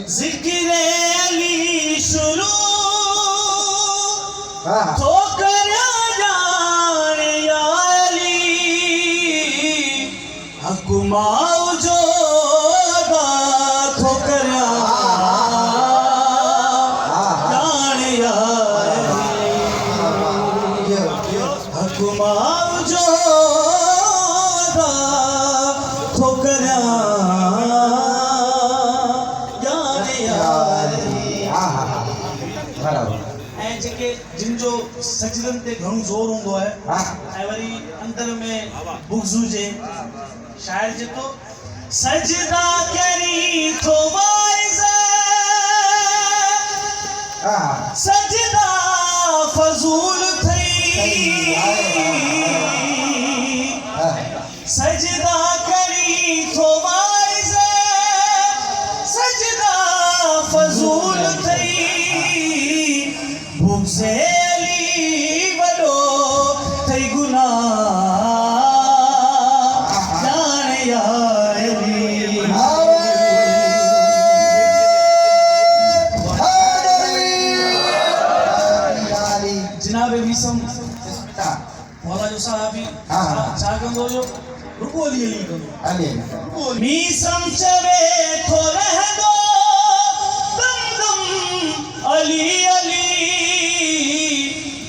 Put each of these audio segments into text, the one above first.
जिक्र अली शुरू तो कर जान या अली हकुमाओ जो तो कर जान या अली हकुमाओ जो तो कर जिन जो सजदन ते घणो जोर हूंदो है ऐं वरी अंदर में बुग़्ज़ हुजे शायर जेको सजदा करी थो वाइज़ सजदा फज़ूल थई सजदा करी थो वाइज़ सजदा फज़ूल थई बुग़्ज़ेली वॾो थई गुनाह जान या अली जनाब मीसम मौला जो साहबी छा कंदो जो रुको अली कंदो मीसम चवे थो रहंदो दम दम अली अली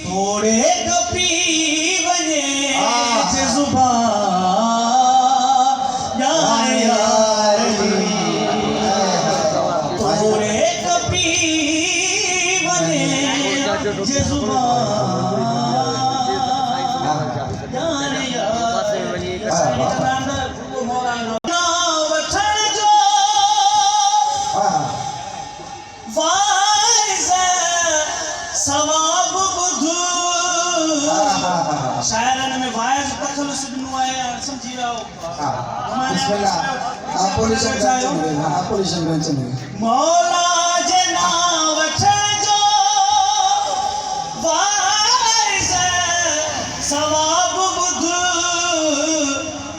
थोड़े कपी वने जे जुबान जान या अली थोड़े कपी वने जे जुबान जान या सवाब बुध शायरन में वाइज दखल सुनो है समझी रहो मौला जे नाम वठो वाइज सवाब बुध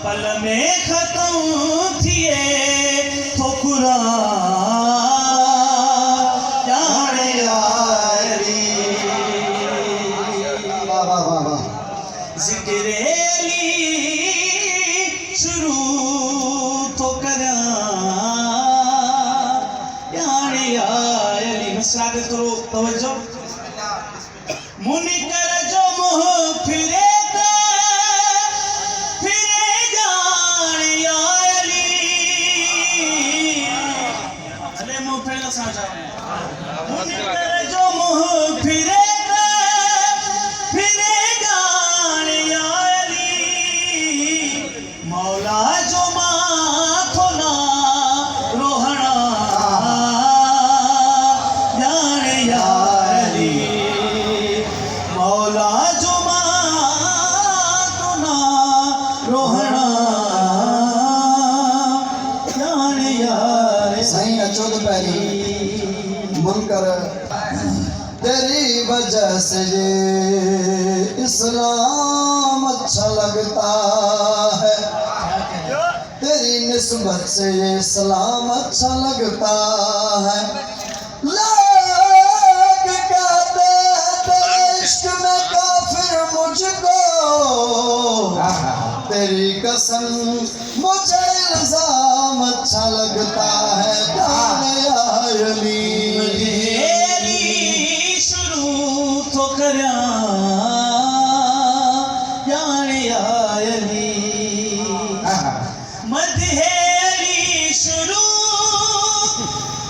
पल में खत्म थिए तो कुरान जिक्र अली शुरू तो करा यान या अली मसला के करो तवज्जो मुनिकर जो मुँह फिरे जान या अली अरे मुँह फिर समझा मुनिकर जो मुँह फिरे मौला जो माथो ना रोहना जान या अली मौला जो माथो ना रोहना जान या सही अचो तो पहली मुनकर तेरी वजह से ये इस्लाम अच्छा लगता है तेरी निस्बत से ये इस्लाम अच्छा लगता है लोग कहते हैं इश्क में काफिर मुझको तेरी कसम मुझे इल्जाम अच्छा लगता है जान या अली शुरू तो करा जान या अली मदहेली शुरू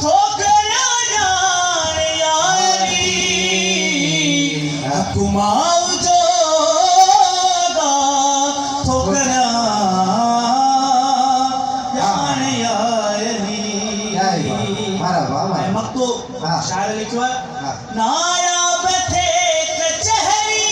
तो करा जान या अली हुकुमाओ जो तो करा जान या अली मक्तो शायर लिखवा नायाब थे कचहरी